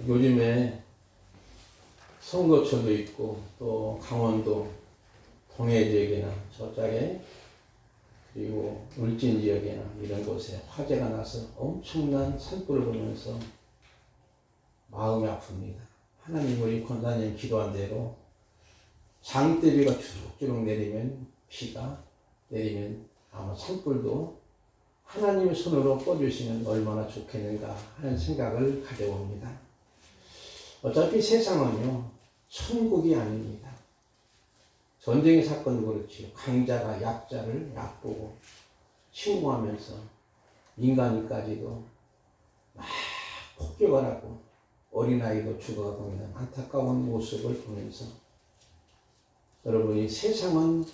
요즘에 선거철도 있고 또 강원도 동해 지역이나 저쪽에 그리고 울진 지역이나 이런 곳에 화재가 나서 엄청난 산불을 보면서 마음이 아픕니다. 하나님, 우리 권사님 기도한 대로 장대비가 주룩주룩 내리면, 비가 내리면 아마 산불도 하나님의 손으로 꺼주시면 얼마나 좋겠는가 하는 생각을 가져봅니다. 어차피 세상은요, 천국이 아닙니다. 전쟁의 사건도 그렇지요. 강자가 약자를 약보고 침공하면서 인간이까지도 막 폭격을 하고 어린아이도 죽어가고 있는 안타까운 모습을 보면서, 여러분이 세상은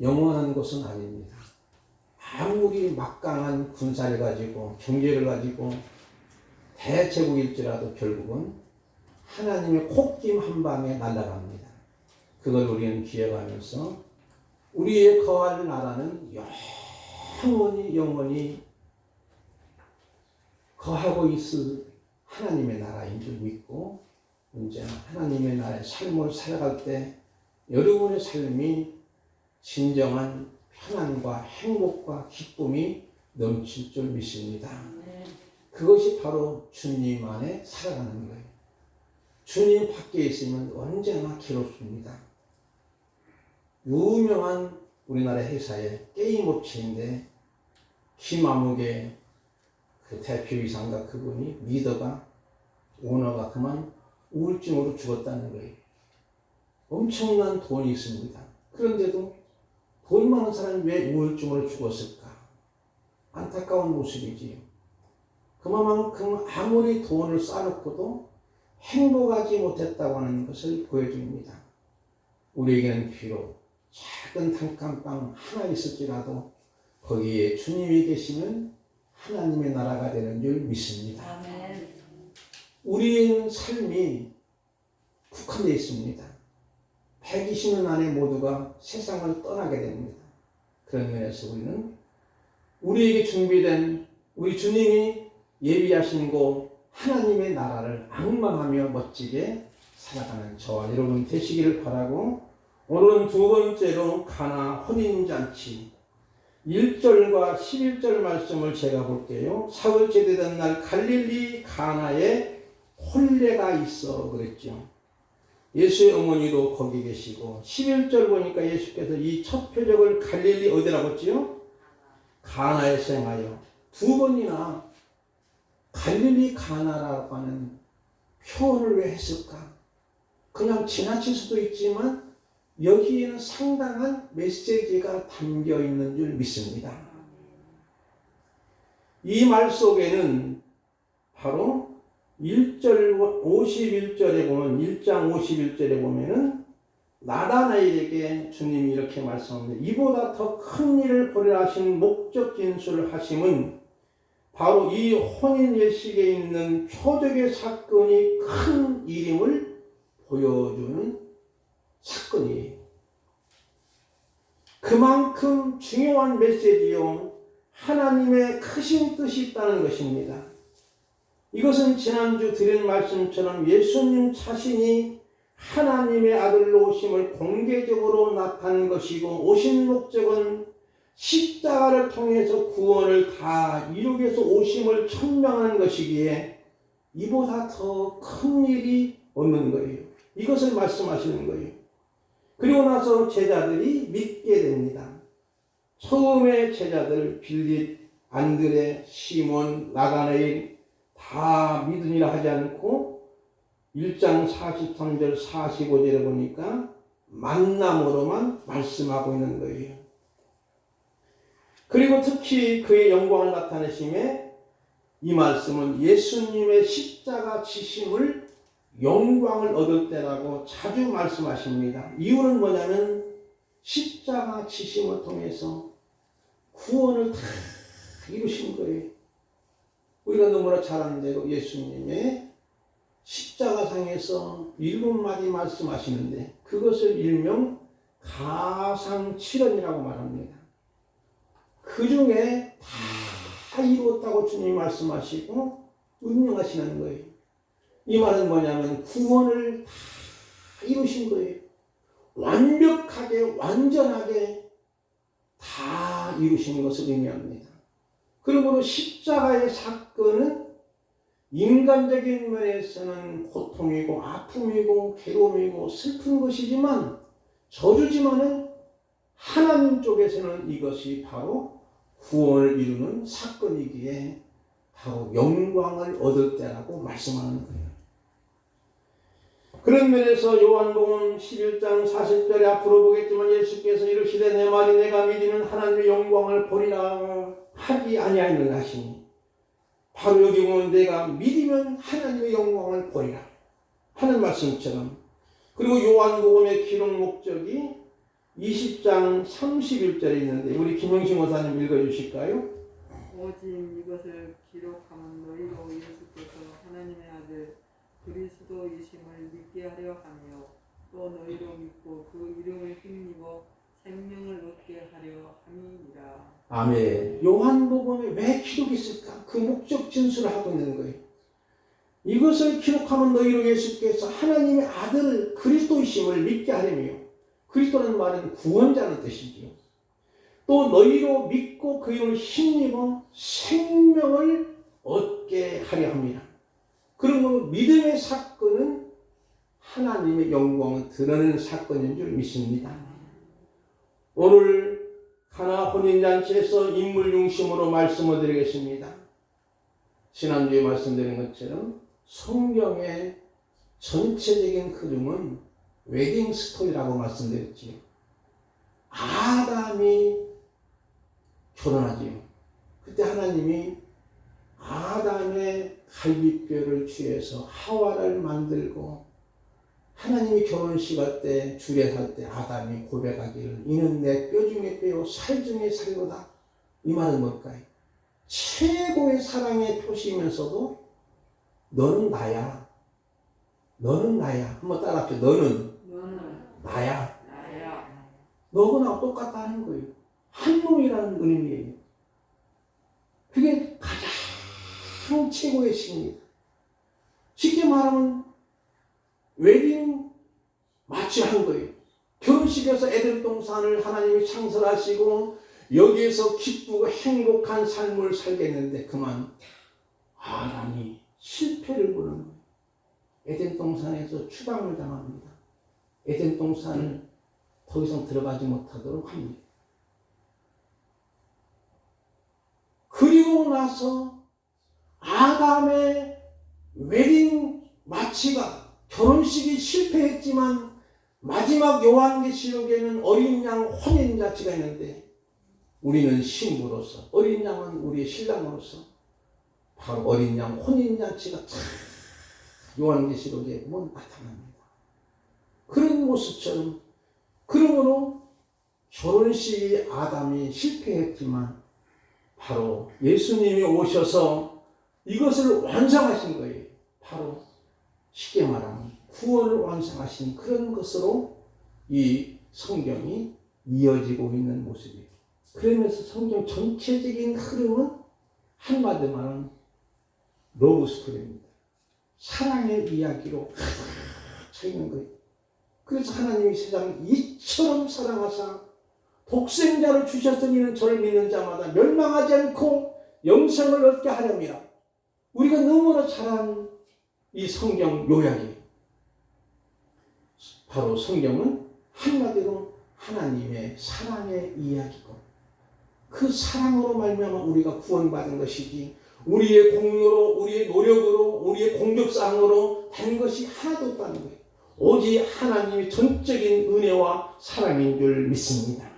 영원한 곳은 아닙니다. 아무리 막강한 군사를 가지고 경제를 가지고 대제국일지라도 결국은 하나님의 콧김 한 방에 날아갑니다. 그걸 우리는 기억하면서 우리의 거할 나라는 영원히 거하고 있을 하나님의 나라인 줄 믿고, 언제나 하나님의 나라의 삶을 살아갈 때 여러분의 삶이 진정한 편안과 행복과 기쁨이 넘칠 줄 믿습니다. 그것이 바로 주님 안에 살아가는 거예요. 주님 밖에 있으면 언제나 괴롭습니다. 유명한 우리나라 회사의 게임 업체인데 김아무개 그 대표이사인가 그분이, 리더가, 오너가 그만 우울증으로 죽었다는 거예요. 엄청난 돈이 있습니다. 그런데도 돈 많은 사람이 왜 우울증으로 죽었을까? 안타까운 모습이지요. 그만큼 아무리 돈을 쌓아놓고도 행복하지 못했다고 하는 것을 보여줍니다. 우리에게는 비록 작은 단칸방 하나 있을지라도 거기에 주님이 계시면 하나님의 나라가 되는 줄 믿습니다. 아멘. 우리의 삶이 국한되어 있습니다. 120년 안에 모두가 세상을 떠나게 됩니다. 그런 면에서 우리는 우리에게 준비된 우리 주님이 예비하신 곳 하나님의 나라를 앙망하며 멋지게 살아가는 저와 여러분 되시기를 바라고, 오늘은 두 번째로 가나 혼인잔치 1절과 11절 말씀을 제가 볼게요. 사흘 제대된 날 갈릴리 가나에 혼례가 있어 그랬죠. 예수의 어머니도 거기 계시고, 11절 보니까 예수께서 이 첫 표적을 갈릴리 어디라고 했지요? 가나에서 행하여 두 번이나 갈릴리 가나라고 하는 표현을 왜 했을까? 그냥 지나칠 수도 있지만 여기에는 상당한 메시지가 담겨 있는 줄 믿습니다. 이 말 속에는 바로 1절 51절에 보면, 1장 51절에 보면은 나다나엘에게 주님이 이렇게 말씀합니다. 이보다 더 큰 일을 보리라 하신 목적 진술을 하심은 바로 이 혼인 예식에 있는 표적의 사건이 큰 일임을 보여주는 사건이에요. 그만큼 중요한 메시지요, 하나님의 크신 뜻이 있다는 것입니다. 이것은 지난주 드린 말씀처럼 예수님 자신이 하나님의 아들로 오심을 공개적으로 나타낸 것이고, 오신 목적은 십자가를 통해서 구원을 다 이루기 위해서 오심을 천명한 것이기에 이보다 더 큰 일이 없는 거예요. 이것을 말씀하시는 거예요. 그리고 나서 제자들이 믿게 됩니다. 처음에 제자들 빌립, 안드레, 시몬, 나다나엘 다 믿으니라 하지 않고 1장 43절 45절에 보니까 만남으로만 말씀하고 있는 거예요. 그리고 특히 그의 영광을 나타내심에 이 말씀은 예수님의 십자가 지심을 영광을 얻을 때라고 자주 말씀하십니다. 이유는 뭐냐면 십자가 지심을 통해서 구원을 다 이루신 거예요. 우리가 너무나 잘 아는 대로 예수님의 십자가상에서 7마디 말씀하시는데 그것을 일명 가상칠언이라고 말합니다. 그 중에 다 이루었다고 주님이 말씀하시고 운명하시는 거예요. 이 말은 뭐냐면 구원을 다 이루신 거예요. 완벽하게 완전하게 다 이루신 것을 의미합니다. 그러므로 십자가의 사건은 인간적인 면에서는 고통이고 아픔이고 괴로움이고 슬픈 것이지만 저주지만은 하나님 쪽에서는 이것이 바로 구원을 이루는 사건이기에 바로 영광을 얻을 때라고 말씀하는 거예요. 그런 면에서 요한복음 11장 40절에 앞으로 보겠지만 예수께서 이르시되 내 말이 내가 믿으면 하나님의 영광을 보리라 하지 아니하였느냐 하시니 바로 여기 보면 내가 믿으면 하나님의 영광을 보리라 하는 말씀처럼 그리고 요한복음의 기록 목적이 20장 31절에 있는데 우리 김영신 원사님 읽어주실까요? 오직 이것을 기록하면 너희로 예수께서 하나님의 아들 그리스도이심을 믿게 하려 하며 또 너희로 믿고 그 이름을 힘입어 생명을 얻게 하려 함이니라. 아멘. 요한복음에 왜 기록이 있을까? 그 목적 진술을 하고 있는 거예요. 이것을 기록하면 너희로 예수께서 하나님의 아들 그리스도이심을 믿게 하려며 그리스도라는 말은 구원자는 뜻이지요. 또 너희로 믿고 그 이름을 힘입어 생명을 얻게 하려 합니다. 그러므로 믿음의 사건은 하나님의 영광을 드러내는 사건인 줄 믿습니다. 오늘 가나 혼인잔치에서 인물 중심으로 말씀을 드리겠습니다. 지난주에 말씀드린 것처럼 성경의 전체적인 흐름은 웨딩 스토리라고 말씀드렸지요. 아담이 결혼하지요. 그때 하나님이 아담의 갈비뼈를 취해서 하와를 만들고 하나님이 결혼식 할 때 주례할 때 아담이 고백하기를 이는 내 뼈 중에 뼈요 살 중에 살로다. 이 말은 뭘까요? 최고의 사랑의 표시이면서도 너는 나야. 너는 나야. 한번 따라합시다. 너는 나야. 너하고 나하고 똑같다는 거예요. 한 놈이라는 의미예요. 그게 가장 최고의 시입니다. 쉽게 말하면 웨딩 마취한 거예요. 결혼식에서 에덴 동산을 하나님이 창설하시고 여기에서 기쁘고 행복한 삶을 살겠는데 그만 아담이 실패를 보는 거예요. 에덴 동산에서 추방을 당합니다. 에덴 동산을 더 이상 들어가지 못하도록 합니다. 그리고 나서 아담의 웨딩 마취가 결혼식이 실패했지만 마지막 요한계시록에는 어린 양 혼인잔치가 있는데 우리는 신부로서 어린 양은 우리의 신랑으로서 바로 어린 양 혼인잔치가 요한계시록에 보면 나타납니다. 그런 모습처럼 그러므로 결혼식이 아담이 실패했지만 바로 예수님이 오셔서 이것을 완성하신 거예요. 바로 쉽게 말하면 구원을 완성하신 그런 것으로 이 성경이 이어지고 있는 모습이에요. 그러면서 성경 전체적인 흐름은 한마디로 말하면 러브 스토리입니다. 사랑의 이야기로 가득 차 있는 거예요. 그래서 하나님이 세상을 이처럼 사랑하사 독생자를 주셨으니 이는 저를 믿는 자마다 멸망하지 않고 영생을 얻게 하렵니다. 우리가 너무나 잘 아는 이 성경 요약이에요. 바로 성경은 한마디로 하나님의 사랑의 이야기고 그 사랑으로 말미암아 우리가 구원받은 것이지 우리의 공로로 우리의 노력으로 우리의 공격상으로 된 것이 하나도 없다는 거예요. 오직 하나님의 전적인 은혜와 사랑인 줄 믿습니다.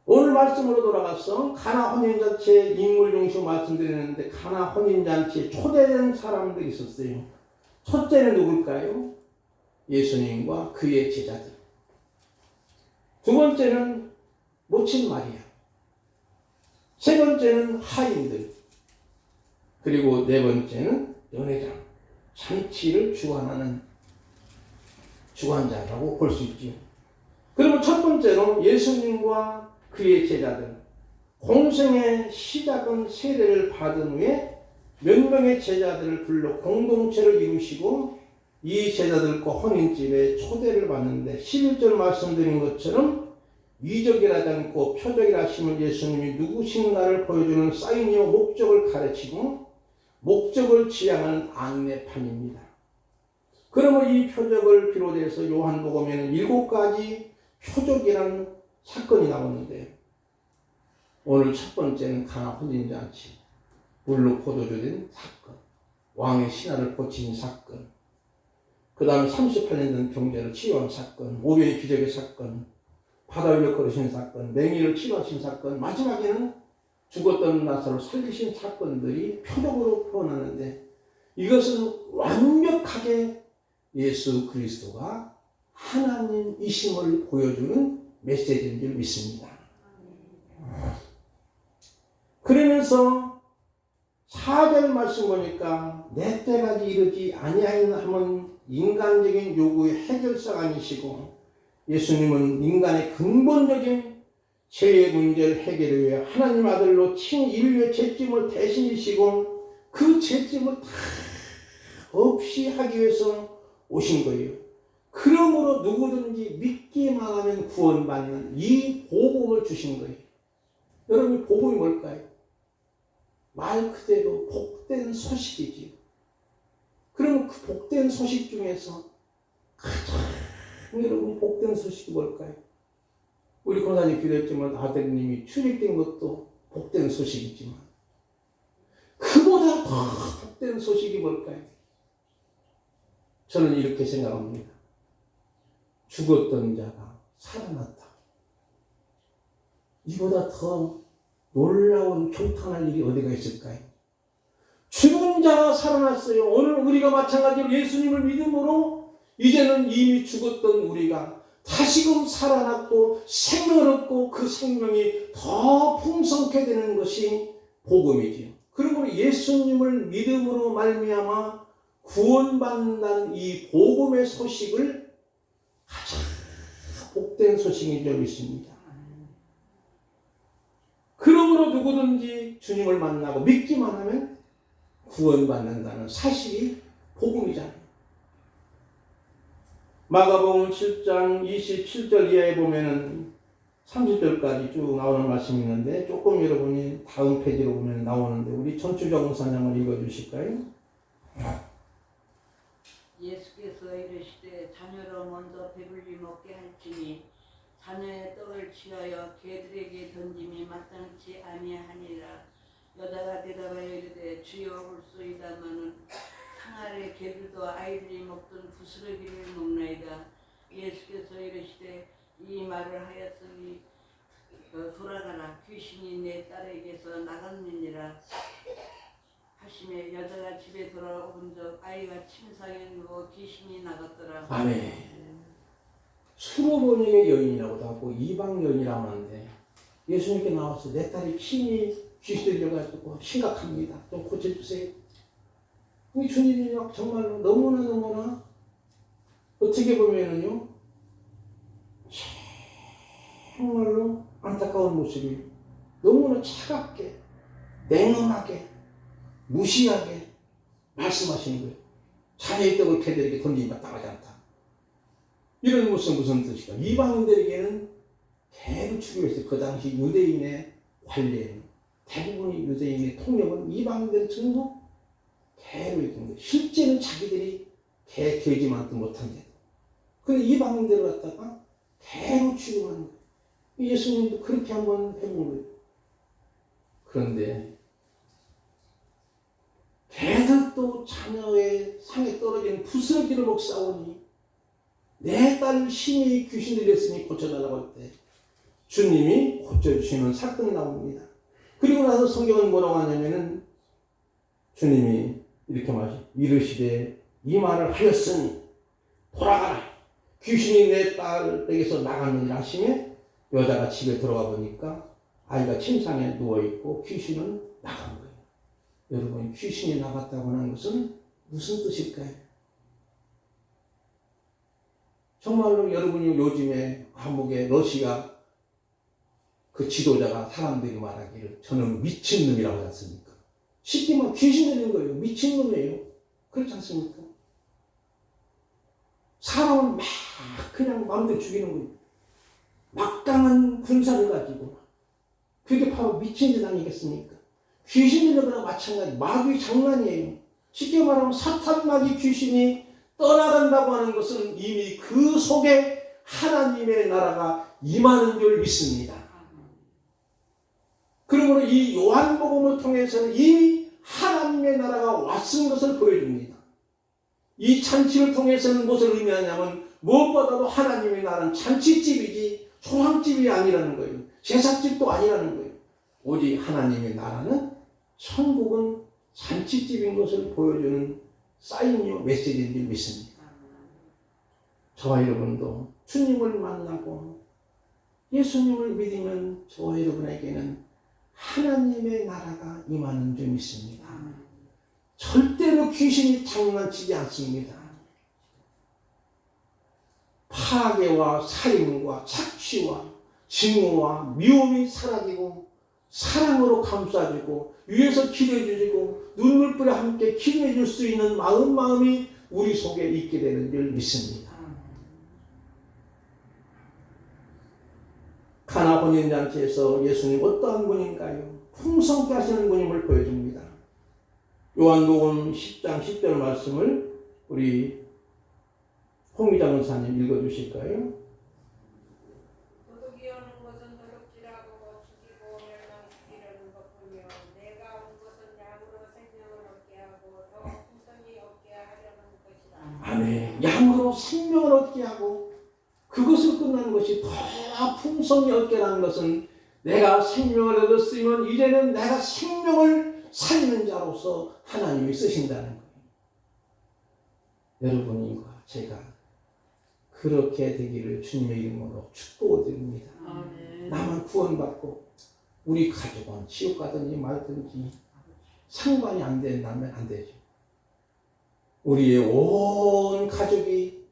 오늘 말씀으로 돌아가서 가나 혼인잔치의 인물 중심 말씀드리는데 가나 혼인잔치에 초대된 사람들이 있었어요. 첫째는 누굴까요? 예수님과 그의 제자들. 두 번째는 모친 마리아. 세 번째는 하인들. 그리고 네 번째는 연회장. 잔치를 주관하는 주관자라고 볼 수 있지요. 그러면 첫 번째로 예수님과 그의 제자들. 공생의 시작은 세례를 받은 후에 몇 명의 제자들을 불러 공동체를 이루시고 이 제자들과 혼인집에 초대를 받는데 11절 말씀드린 것처럼 위적이라지 않고 표적이라 하시면 예수님이 누구신가를 보여주는 사인이요 목적을 가르치고 목적을 지향하는 안내판입니다. 그러면 이 표적을 비롯해서 요한복음에는 7가지 표적이라는 사건이 나오는데 오늘 첫 번째는 가나 혼인잔치, 물로 포도주 된 사건, 왕의 신하를 고친 사건, 그 다음에 38년 된 병자를 치유한 사건, 오병의 기적의 사건, 바다 위를 걸으신 사건, 맹인을 치유하신 사건, 마지막에는 죽었던 나사로를 살리신 사건들이 표적으로 표현하는데 이것은 완벽하게 예수 그리스도가 하나님이심을 보여주는 메시지인 줄 믿습니다. 그러면서 4절 말씀 보니까 내 때까지 이르지 아니하였나 하면 인간적인 요구의 해결사가 아니시고 예수님은 인간의 근본적인 죄의 문제를 해결하기 위해 하나님 아들로 친 인류의 죄짐을 대신 지시고 그 죄짐을 다 없이 하기 위해서 오신 거예요. 그러므로 누구든지 믿기만 하면 구원받는 이 복음을 주신 거예요. 여러분 복음이 뭘까요? 말 그대로 복된 소식이지요. 그러면 그 복된 소식 중에서 가장 여러분 복된 소식이 뭘까요? 우리 권사님 기도했지만 아드님이 출입된 것도 복된 소식이지만 그보다 더 복된 소식이 뭘까요? 저는 이렇게 생각합니다. 죽었던 자가 살아났다. 이보다 더 놀라운 경탄할 일이 어디가 있을까요? 죽은 자가 살아났어요. 오늘 우리가 마찬가지로 예수님을 믿음으로 이제는 이미 죽었던 우리가 다시금 살아났고 생명을 얻고 그 생명이 더 풍성케 되는 것이 복음이지요. 그러므로 예수님을 믿음으로 말미암아 구원받는다는 이 복음의 소식을 가장 복된 소식인 줄 믿습니다. 그러므로 누구든지 주님을 만나고 믿기만 하면 구원받는다는 사실이 복음이잖아요. 마가복음 7장 27절 이하에 보면은 30절까지 쭉 나오는 말씀이 있는데 조금 여러분이 다음 페이지로 보면 나오는데 우리 전추정 목사님을 읽어주실까요? 예수께서 이르시되 자녀로 먼저 배불리 먹게 할지니 자녀의 떡을 취하여 개들에게 던짐이 마땅치 아니하니라. 여자가 대답하여 이르되 주여 올소이다마는 상아래 개들도 아이들이 먹던 부스러기를 먹나이다. 예수께서 이르시되 이 말을 하였으니 돌아가라 귀신이 내 딸에게서 나갔느니라 하시매 여자가 집에 돌아온 적 아이가 침상에 누워 귀신이 나갔더라. 아멘. 수로번역의 여인이라고도 하고 이방 여인이라고 하는데 예수님께 나와서 내 딸이 힘이 귀신이 들려가지고 심각합니다. 좀 고쳐주세요. 이 주님이 정말로 너무나 어떻게 보면은요 정말로 안타까운 모습이 너무나 차갑게 냉엄하게 무시하게 말씀하시는 거예요. 자녀의 떡을 개들에게 던지지 마땅하지 않다. 이런 것은 무슨 뜻일까? 이방인들에게는 개를 죽이고 있어요. 그 당시 유대인의 관례는 대부분의 유대인의 통력은 이방인들을 전부 개로 이기는 거예요. 실제는 자기들이 개, 돼지만도 못한대요. 근데 이방인들을 갖다가 개로 취급하는 거예요. 예수님도 그렇게 한번 해본 거예요. 그런데 개들도 자녀의 상에 떨어지는 부스러기를 먹사오니 내 딸 심히 귀신 들렸으니 고쳐달라고 할 때 주님이 고쳐주시는 사건이 나옵니다. 그리고 나서 성경은 뭐라고 하냐면은 주님이 이렇게 이르시되 이 말을 하였으니 돌아가라 귀신이 내 딸에게서 나갔느니라 하시며 여자가 집에 들어가 보니까 아이가 침상에 누워있고 귀신은 나간 거예요. 여러분 귀신이 나갔다고 하는 것은 무슨 뜻일까요? 정말로 여러분이 요즘에 한국의 러시아 그 지도자가 사람들이 말하기를 저는 미친놈이라고 하지 않습니까? 쉽게 말 귀신 들린 거예요. 미친놈이에요. 그렇지 않습니까? 사람을 막 그냥 마음대로 죽이는 거예요. 막강한 군사를 가지고. 그게 바로 미친 짓 아니겠습니까? 귀신 들린 거랑 마찬가지. 마귀 장난이에요. 쉽게 말하면 사탄 마귀 귀신이 떠나간다고 하는 것은 이미 그 속에 하나님의 나라가 임하는 줄 믿습니다. 그러므로 이 요한복음을 통해서는 이미 하나님의 나라가 왔은 것을 보여줍니다. 이 잔치를 통해서는 무엇을 의미하냐면 무엇보다도 하나님의 나라는 잔치집이지 소상집이 아니라는 거예요. 제사집도 아니라는 거예요. 오직 하나님의 나라는 천국은 잔치집인 것을 보여주는 사인이요 메시지인 줄 믿습니다. 저와 여러분도 주님을 만나고 예수님을 믿으면 저와 여러분에게는 하나님의 나라가 임하는 줄 믿습니다. 절대로 귀신이 장난치지 않습니다. 파괴와 살인과 착취와 증오와 미움이 사라지고 사랑으로 감싸주고 위에서 기도해 주시고 눈물불에 함께 기도해 줄 수 있는 마음이 우리 속에 있게 되는 줄 믿습니다. 가나 혼인잔치에서 예수님 어떠한 분인가요? 풍성케 하시는 분임을 보여줍니다. 요한복음 10장 10절 말씀을 우리 홍미장 원사님 읽어주실까요? 도둑이 오는 것은 도둑질하고 죽이고 멸망시키려는 것뿐이요 내가 온 것은 양으로 생명을 얻게 하고 더 풍성히 얻게 하려는 것이다. 아멘. 양으로 생명을 얻게 하고 그것을 끝나는 것이 더 풍성히 얻게라는 것은 내가 생명을 얻었으면 이제는 내가 생명을 살리는 자로서 하나님이 쓰신다는 거예요. 여러분과 제가 그렇게 되기를 주님의 이름으로 축복드립니다. 나만 구원받고 우리 가족은 지옥 가든지 말든지 상관이 안 된다면 안 되죠. 우리의 온 가족이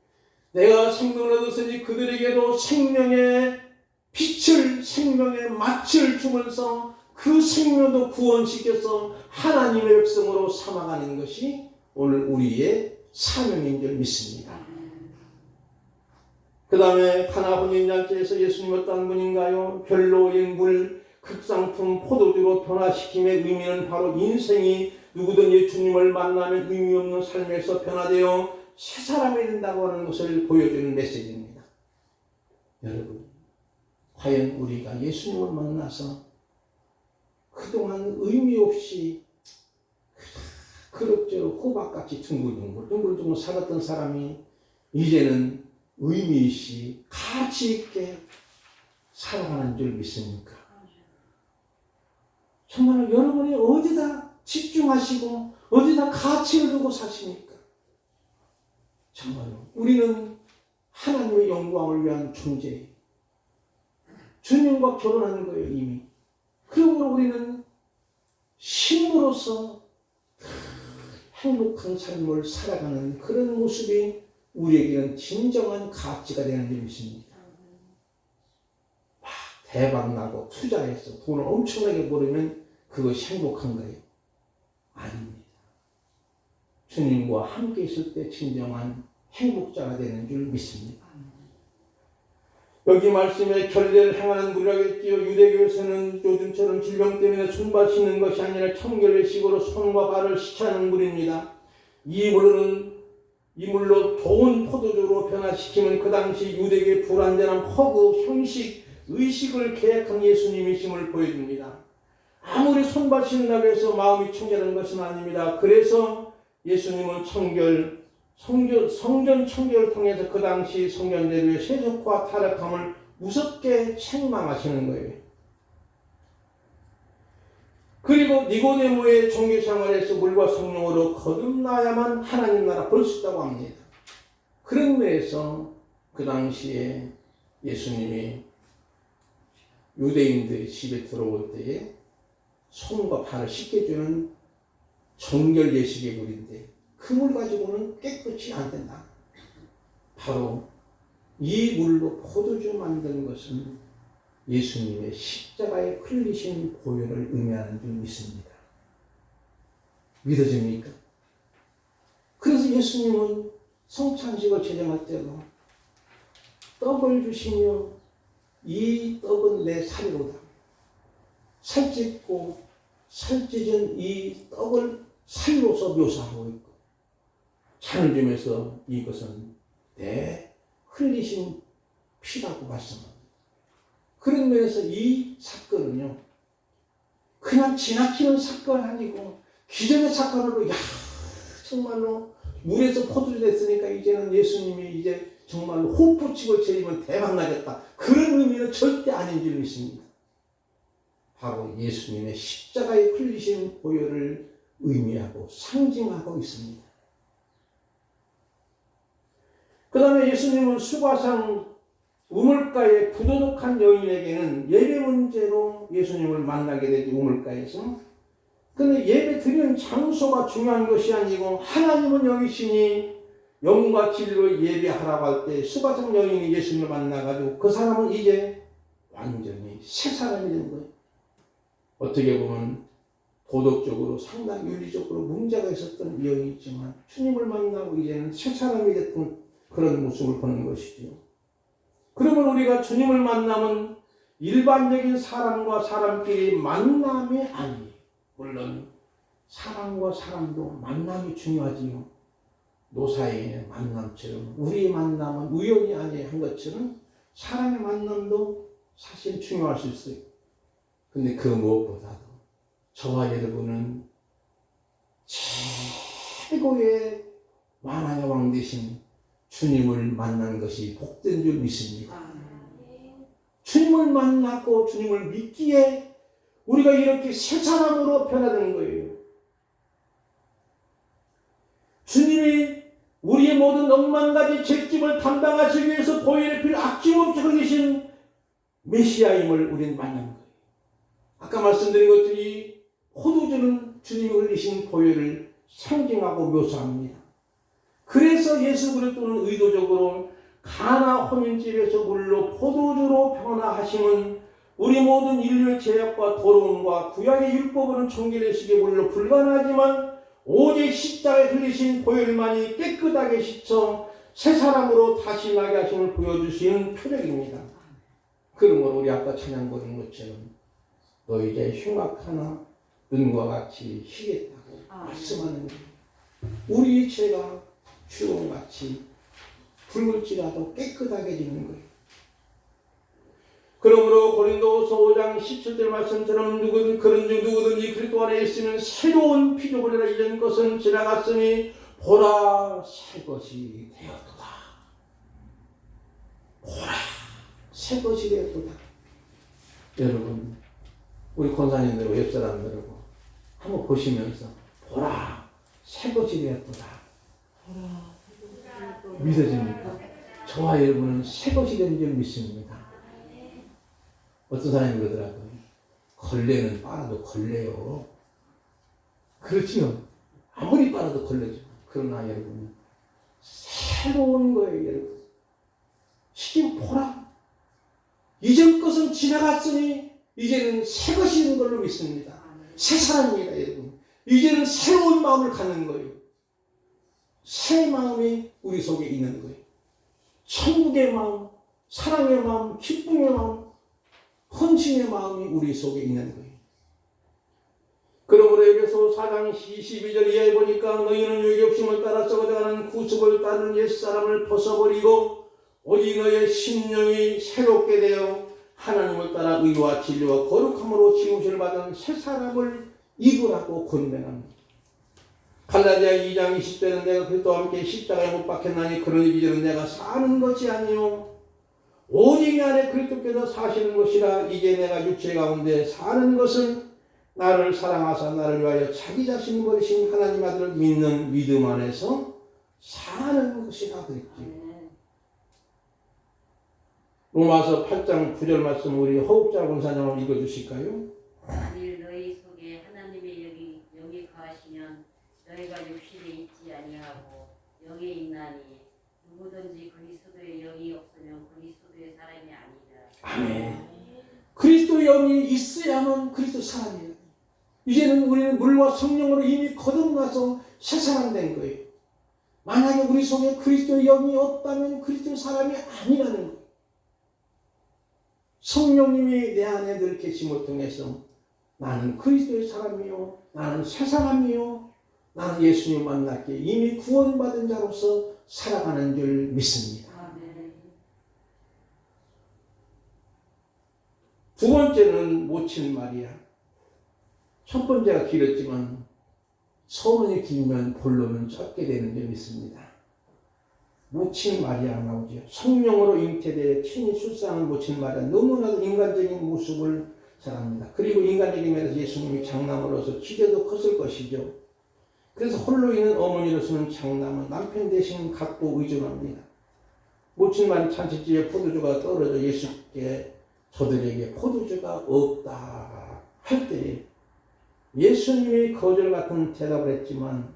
내가 생명을 얻었으니 그들에게도 생명의 빛을 생명의 맛을 주면서 그 생명도 구원시켜서 하나님의 백성으로 삼아가는 것이 오늘 우리의 사명인 줄 믿습니다. 그 다음에 가나 혼인잔치에서 예수님 어떤 분인가요? 별로인 물, 극상품, 포도주로 변화시킴의 의미는 바로 인생이 누구든지 주님을 만나면 의미 없는 삶에서 변화되어 새 사람이 된다고 하는 것을 보여주는 메시지입니다. 여러분, 과연 우리가 예수님을 만나서 그동안 의미 없이 그럭저럭 호박같이 둥글둥글 살았던 사람이 이제는 의미 있이 가치 있게 살아가는 줄 믿습니까? 정말 여러분이 어디다 집중하시고 어디다 가치를 두고 사십니까? 정말로 우리는 하나님의 영광을 위한 존재예요. 주님과 결혼하는 거예요, 이미. 그러므로 우리는 신부로서 행복한 삶을 살아가는 그런 모습이 우리에게는 진정한 가치가 되는 줄 믿습니다. 막 대박나고 투자해서 돈을 엄청나게 벌으면 그것이 행복한 거예요. 아닙니다. 주님과 함께 있을 때 진정한 행복자가 되는 줄 믿습니다. 여기 말씀에 결례를 행하는 무리라겠지요. 유대교에서는 요즘처럼 질병 때문에 손발 씻는 것이 아니라 청결의식으로 손과 발을 씻하는 물입니다. 이 물로 좋은 포도주로 변화시키면 그 당시 유대교의 불완전한 허구, 형식, 의식을 계약한 예수님이심을 보여줍니다. 아무리 손발 씻는다고 해서 마음이 청결한 것은 아닙니다. 그래서 예수님은 성전 청결을 통해서 그 당시 성전대로의 세속과 타락함을 무섭게 책망하시는 거예요. 그리고 니고데모의 종교생활에서 물과 성령으로 거듭나야만 하나님 나라 볼 수 있다고 합니다. 그런 면에서 그 당시에 예수님이 유대인들의 집에 들어올 때에 손과 발을 씻겨주는 정결 예식의 물인데 그 물 가지고는 깨끗이 안 된다. 바로 이 물로 포도주 만드는 것은 예수님의 십자가에 흘리신 보혈을 의미하는 줄 믿습니다. 믿어집니까? 그래서 예수님은 성찬식을 제정할 때도 떡을 주시며 이 떡은 내 살이로다. 살찢고 살찢은 이 떡을 살로서 묘사하고 있고, 잔을 주면서 이것은 내 흘리신 피라고 말씀합니다. 그런 면에서 이 사건은요, 그냥 지나치는 사건 아니고 기적의 사건으로, 야, 정말로 물에서 포도주 됐으니까 이제는 예수님이 이제 정말로 호프집을 차리면 대박 나겠다, 그런 의미는 절대 아닌 줄 믿습니다. 바로 예수님의 십자가에 흘리신 보혈을 의미하고 상징하고 있습니다. 그 다음에 예수님은 수가상 우물가의 부도덕한 여인에게는 예배 문제로 예수님을 만나게 되죠. 우물가에서. 그런데 예배 드리는 장소가 중요한 것이 아니고, 하나님은 영이시니 영과 진리로 예배하라고 할 때 수가성 여인이 예수님을 만나가지고 그 사람은 이제 완전히 새 사람이 된 거예요. 어떻게 보면 도덕적으로 상당히 윤리적으로 문제가 있었던 여인이지만 주님을 만나고 이제는 새 사람이 됐던 그런 모습을 보는 것이죠. 그러면 우리가 주님을 만나면 일반적인 사람과 사람끼리 만남이 아니에요. 물론 사람과 사람도 만남이 중요하지요. 노사인의 만남처럼 우리의 만남은 우연이 아니에요 한 것처럼 사람의 만남도 사실 중요할 수 있어요. 근데 그 무엇보다도 저와 여러분은 최고의 만왕의 왕 되신 주님을 만난 것이 복된 줄 믿습니다. 주님을 만났고 주님을 믿기에 우리가 이렇게 새 사람으로 변화되는 거예요. 주님이 우리의 모든 억만가지 죄짐을 담당하시기 위해서 보혈의 피를 아낌없이 흘리신 메시아임을 우리는 만난 거예요. 아까 말씀드린 것들이 포도주는 주님이 흘리신 보혈을 상징하고 묘사합니다. 그래서 예수 그리스도는 의도적으로 가나 혼인집에서 물로 포도주로 변화하심은 우리 모든 인류의 죄악과 더러움과 구약의 율법으로는 청결의식의 물로 불가능하지만 오직 십자가에 흘리신 보혈만이 깨끗하게 씻어 새 사람으로 다시 나게 하심을 보여주시는 표적입니다. 그러므로 우리 아까 찬양 보는 것처럼 너 이제 흉악하나 눈과 같이 희겠다고 말씀하는 거예요. 우리의 죄가 주홍같이 붉을지라도 깨끗하게 지는 거예요. 그러므로 고린도후서 5장 17절 말씀처럼 누구든지 그리스도 안에 있으면 새로운 피조물이라 이전 것은 지나갔으니 보라 새 것이 되었도다. 보라 새 것이 되었도다. 여러분 우리 권사님들 옆 사람들하고 한번 보시면서 보라 새 것이 되었도다. 믿어집니까? 저와 여러분은 새 것이 된 줄 믿습니다. 어떤 사람이 그러더라고요. 걸레는 빨아도 걸레요. 그렇지요. 아무리 빨아도 걸레죠. 그러나 여러분 새로운 거예요. 여러분 시kin 보라. 이전 것은 지나갔으니 이제는 새 것이 있는 걸로 믿습니다. 새 사람입니다. 여러분 이제는 새로운 마음을 갖는 거예요. 새 마음이 우리 속에 있는 거예요. 천국의 마음, 사랑의 마음, 기쁨의 마음, 헌신의 마음이 우리 속에 있는 거예요. 그러므로 에베소 4장 22절 이하에 보니까 너희는 유욕심을 따라 썩어져가는 구습을 따르는 옛사람을 벗어버리고 오직 너의 심령이 새롭게 되어 하나님을 따라 의와 진리와 거룩함으로 지음을 받은 새 사람을 입으라고 권면합니다. 갈라디아 2장 20절은 내가 그리스도와 함께 십자가에 못 박혔나니 그러니 이제는 내가 사는 것이 아니요 오직 내 안에 그리스도께서 사시는 것이라. 이제 내가 육체 가운데 사는 것은 나를 사랑하사 나를 위하여 자기 자신을 버리신 하나님 아들을 믿는 믿음 안에서 사는 것이라 그랬지. 로마서 8장 9절 말씀 우리 허욱자 권사님 읽어주실까요? 만일 너희 속에 하나님의 영이 거하시면 너희가 육신에 있지 아니하고 영에 있나니 누구든지 그리스도의 영이 없으면 그리스도의 사람이 아니라. 아멘. 그리스도의 영이 있어야만 그리스도 사람이에요. 이제는 우리는 물과 성령으로 이미 거듭나서 새 사람 된 거예요. 만약에 우리 속에 그리스도의 영이 없다면 그리스도의 사람이 아니라는 거예요. 성령님이 내 안에 늘 계심을 통해서 나는 그리스도의 사람이요, 나는 새 사람이요, 나는 예수님 만났기에 이미 구원받은 자로서 살아가는 줄 믿습니다. 두 번째는 모친 마리아. 첫 번째가 길었지만 서문이 길면 본론은 짧게 되는 줄 믿습니다. 모친 마리아 나오죠. 성령으로 잉태되어 친히 출산한 모친 마리아. 너무나도 인간적인 모습을 자랍니다. 그리고 인간적인 면에서 예수님이 장남으로서 기대도 컸을 것이죠. 그래서 홀로 있는 어머니로서는 장남은 남편 대신 갖고 의존합니다. 모친 마리아 잔치집에 포도주가 떨어져 예수께 저들에게 포도주가 없다 할 때 예수님이 거절 같은 대답을 했지만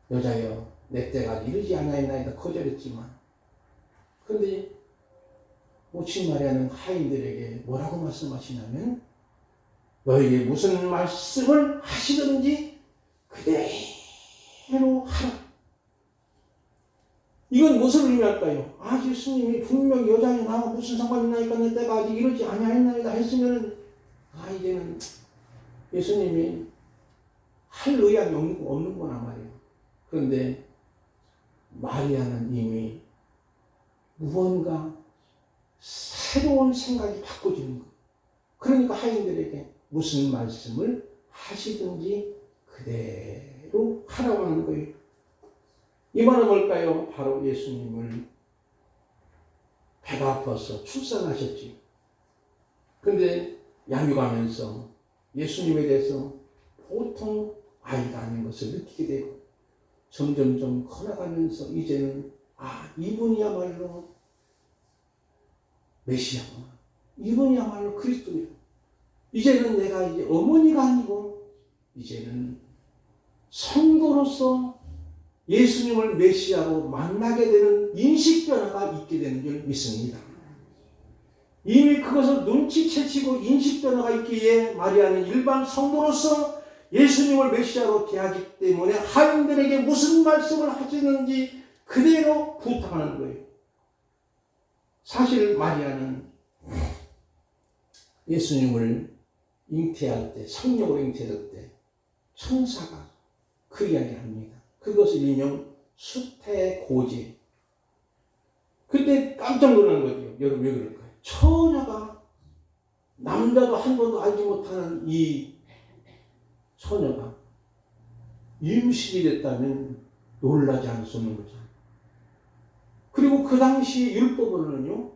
여자여 내 때가 이르지 않아있나이다 거절했지만 그런데 모친 마리아는 하인들에게 뭐라고 말씀하시냐면 너에게 무슨 말씀을 하시든지 그대로 하라. 이건 무슨 의미할까요? 아, 예수님이 분명히 여자에 나와 무슨 상관이 나니까 내 때가 아직 이르지 아니하였나이다 했으면 아, 이제는 예수님이 할 의향이 없는 거나 말이에요. 그런데 마리아는 이미 무언가 새로운 생각이 바꿔지는 거예요. 그러니까 하인들에게 무슨 말씀을 하시든지 그대로 하라고 하는 거예요. 이 말은 뭘까요? 바로 예수님을 배가 아파서 출산하셨지. 근데 양육하면서 예수님에 대해서 보통 아이가 아닌 것을 느끼게 되고 점점점 커나가면서 이제는 아, 이분이야말로 메시아구나. 이분이야말로 그리스도야. 이제는 내가 이제 어머니가 아니고 이제는 성도로서 예수님을 메시아로 만나게 되는 인식 변화가 있게 되는 줄 믿습니다. 이미 그것을 눈치채치고 인식 변화가 있기에 마리아는 일반 성도로서 예수님을 메시아로 대하기 때문에 하인들에게 무슨 말씀을 하시는지 그대로 부탁하는 거예요. 사실 마리아는 예수님을 잉태할 때, 성령으로 잉태할 때 천사가 그 이야기를 합니다. 그것을 일명 수태고제. 그때 깜짝 놀란 거죠. 여러분 왜 그럴까요? 처녀가 남자도 한 번도 알지 못하는 이 처녀가 임신이 됐다면 놀라지 않을 수 없는 거죠. 그리고 그 당시 율법으로는요,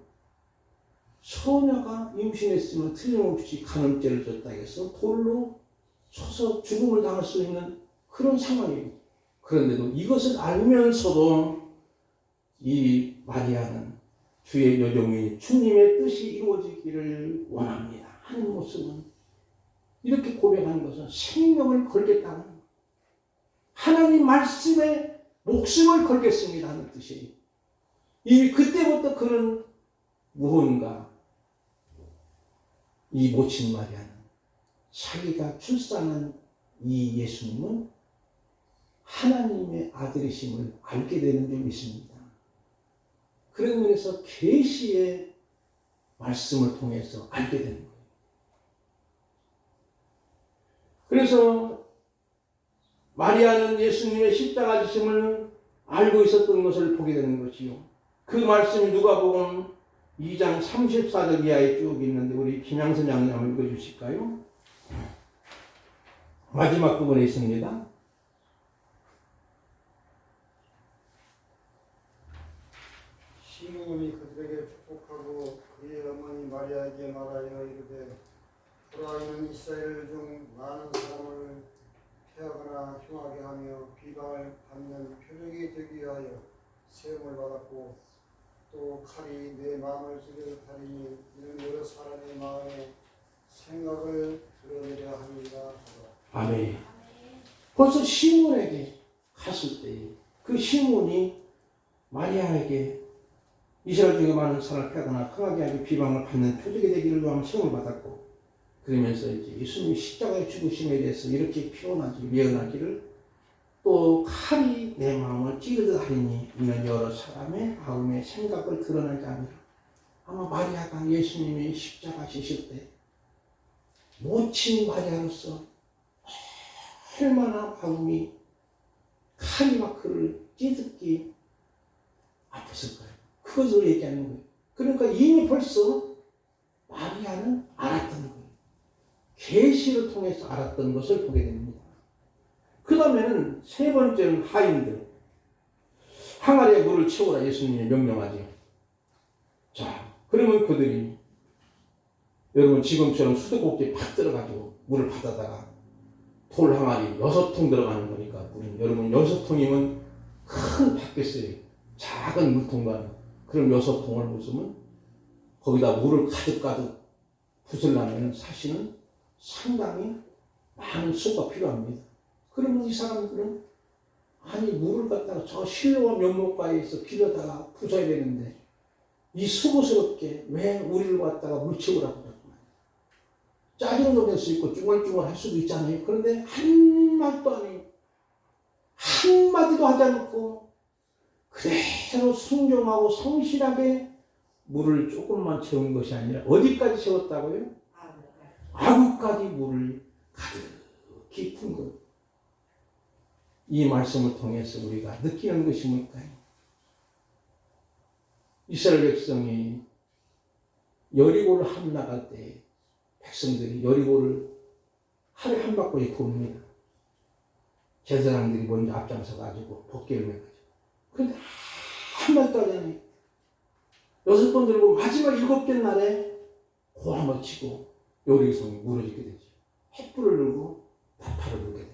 처녀가 임신했으면 틀림없이 간음죄를 졌다 해서 돌로 쳐서 죽음을 당할 수 있는 그런 상황이에요. 그런데도 이것을 알면서도 이 마리아는 주의 여종이 주님의 뜻이 이루어지기를 원합니다 하는 모습은 이렇게 고백하는 것은 생명을 걸겠다는 거예요. 하나님 말씀에 목숨을 걸겠습니다 하는 뜻이에요. 이미 그때부터 그는 무언가 이 모친 마리아는 자기가 출산한 이 예수님은 하나님의 아들이심을 알게 되는 줄 믿습니다. 그런 면에서 계시의 말씀을 통해서 알게 되는 거예요. 그래서 마리아는 예수님의 십자가 지심을 알고 있었던 것을 보게 되는 것이요. 그 말씀이 누가복음 2장 34절 이하에 쭉 있는데 우리 김양선 양님 한번 읽어주실까요? 마지막 부분에 있습니다. 시므온이 그들에게 축복하고 그의 어머니 마리아에게 말하여 이르되 후라이는 이스라엘 중 많은 사람을 패하거나 흉하게 하며 비방을 받는 표적이 되기 위하여 세움을 받았고 또 칼이 내 마음을 찌르듯 하리니 이는 여러 사람의 마음에 생각을 드러내려 함이라. 아멘. 벌써 시몬에게 갔을 때 그 시몬이 마리아에게 이스라엘 중에 많은 사람을 패하거나 흥하게 하고 비방을 받는 표적이 되기를 위하여 세움을 받았고 그러면서 이제 예수님이 십자가의 죽으심에 대해서 이렇게 표현하지, 예언하기를 또 칼이 내 마음을 찌르듯 하리니 이는 여러 사람의 마음의 생각을 드러나게 하니라. 아마 마리아가 예수님이 십자가 지실 때 모친 마리아로서 얼마나 마음이 칼이 막 그를 찌듣기 아팠을까요? 그것을 얘기하는 거예요. 그러니까 이미 벌써 마리아는 알았던 거예요. 계시를 통해서 알았던 것을 보게 됩니다. 그 다음에는 세 번째는 하인들. 항아리에 물을 채우라 예수님이 명령하죠. 자, 그러면 그들이 여러분 지금처럼 수도꼭지에 팍 들어가지고 물을 받아다가 돌 항아리 6통 들어가는 거니까 여러분 6통이면 큰 받겠어요. 작은 물통과 그럼 6통을 부수면 거기다 물을 가득 부으려면 사실은 상당히 많은 수가 필요합니다. 그러면 이 사람들은 아니 물을 갖다가 저 실로와 면목가에서 빌려다가 부숴야 되는데 이 수고스럽게 왜 우리를 갖다가 물 채우라고 그러고 짜증도 낼 수 있고 쭈글쭈글 할 수도 있잖아요. 그런데 한마디도 안 해요. 한마디도 하지 않고 그대로 순종하고 성실하게 물을 조금만 채운 것이 아니라 어디까지 채웠다고요? 아구까지 물을 가득히 푼 것. 이 말씀을 통해서 우리가 느끼는 것이 뭘까요? 이스라엘 백성이 여리고를 함나갈 때 백성들이 여리고를 하루에 한 바퀴 돕니다. 제사장들이 먼저 앞장서 가지고 법궤를 메가지고. 그런데 한마디도 하지 않아요. 6번 들고 마지막 7째 날에 고함을 치고 여리고성이 무너지게 되죠. 횃불을 들고 나팔을 불게 되고.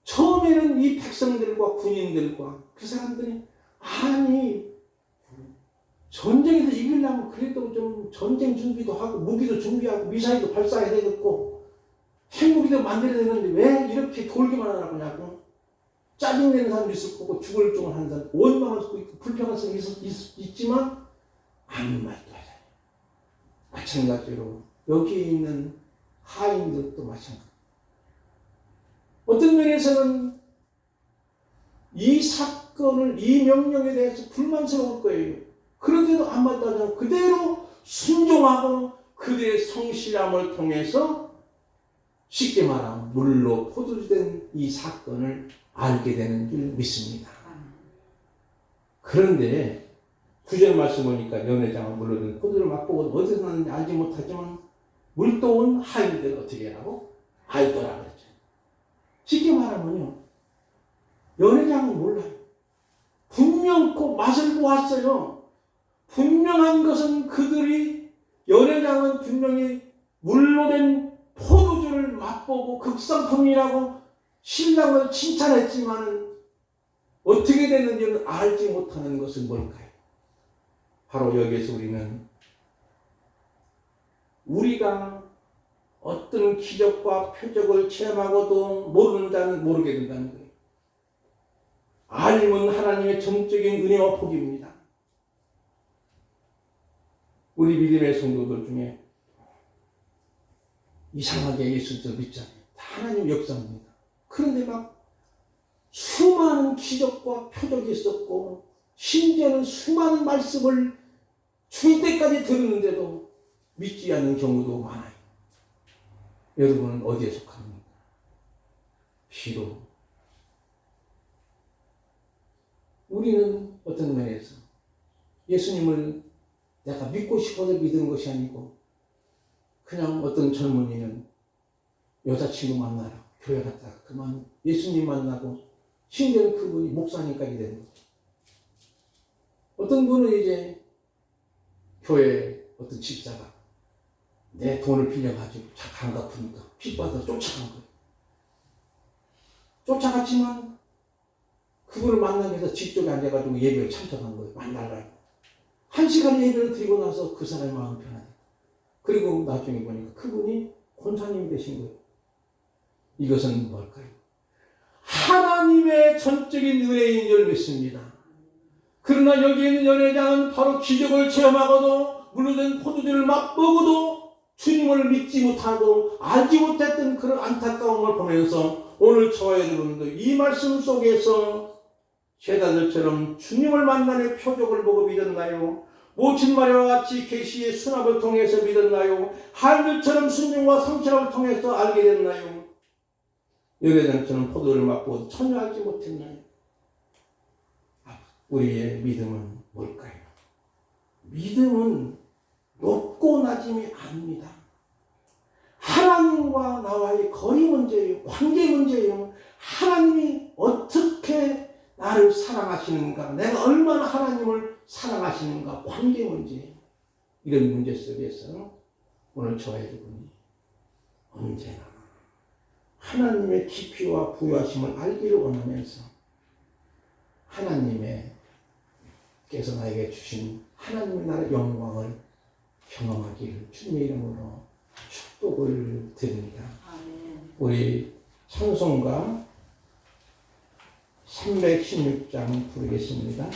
처음에는 이 백성들과 군인들과 그 사람들이 아니 전쟁에서 이기려면 그래도 좀 전쟁 준비도 하고 무기도 준비하고 미사일도 발사해야 되겠고 핵무기도 만들어야 되는데 왜 이렇게 돌기만 하냐고 짜증내는 사람도 있을 거고 죽을 종을 하는 사람 원망을 듣고 있고 불평한성이 있지만 아무 말도 하지 않아요. 마찬가지로 여기에 있는 하인들도 마찬가지. 어떤 면에서는 이 사건을 이 명령에 대해서 불만스러울 거예요. 그런데도 안 맞다잖아. 그대로 순종하고 그들의 성실함을 통해서 쉽게 말하면 물로 포도주된 이 사건을 알게 되는 줄 믿습니다. 그런데 9절 말씀 보니까 연회장은 물로 포도를 맛보고 어디서 나는지 알지 못하지만 물도온 하인들 어떻게 하라고? 알더라 그랬죠. 쉽게 말하면요. 연회장은 몰라요. 분명 꼭 맛을 보았어요. 분명한 것은 그들이 연회장은 분명히 물로 된 포도주를 맛보고 극상품이라고 신랑을 칭찬했지만 어떻게 됐는지는 알지 못하는 것은 뭘까요? 바로 여기에서 우리가 어떤 기적과 표적을 체험하고도 모르는 자는 모르게 된다는 거예요. 알림은 하나님의 전적인 은혜와 복입니다. 우리 믿음의 성도들 중에 이상하게 예수를 믿잖아요. 다 하나님 역사입니다. 그런데 막 수많은 기적과 표적이 있었고 심지어는 수많은 말씀을 줄 때까지 들었는데도 믿지 않는 경우도 많아요. 여러분은 어디에 속합니까? 비록 우리는 어떤 면에서 예수님을 내가 믿고 싶어서 믿는 것이 아니고 그냥 어떤 젊은이는 여자친구 만나러 교회 갔다가 그만 예수님 만나고 심지어는 그분이 목사님까지 되는 거죠. 어떤 분은 이제 교회 어떤 집사가 내 돈을 빌려가지고 잘 안 갚으니까 빚받아 쫓아간 거예요. 쫓아갔지만 그분을 만나기 위해서 집 쪽에 앉아가지고 예배를 참석한 거예요. 만나려고. 1시간 예배를 드리고 나서 그 사람의 마음 편하네. 그리고 나중에 보니까 그분이 권사님이 되신 거예요. 이것은 뭘까요? 하나님의 전적인 은혜인 줄 믿습니다. 그러나 여기 있는 연회장은 바로 기적을 체험하고도 물로 된 포도주를 맛보고도 주님을 믿지 못하고 알지 못했던 그런 안타까움을 보면서 오늘 저와 여러분도 이 말씀 속에서 제자들처럼 주님을 만나는 표적을 보고 믿었나요? 모친 마리아와 같이 계시의 수납을 통해서 믿었나요? 하늘처럼 순종과 성취를 통해서 알게 됐나요? 여레당처럼 포도를 맛보고 전혀 알지 못했나요? 우리의 믿음은 뭘까요? 믿음은 높고 낮음이 아닙니다. 하나님과 나와의 거리 문제예요. 관계 문제예요. 하나님이 어떻게 나를 사랑하시는가, 내가 얼마나 하나님을 사랑하시는가, 관계 문제예요. 이런 문제 속에서 오늘 저와 여러분이 언제나 하나님의 깊이와 부유하심을 알기를 원하면서 하나님께서 나에게 주신 하나님의 나라의 영광을 경험하기를 주님의 이름으로 축복을 드립니다. 아멘. 우리 찬송가 316장 부르겠습니다.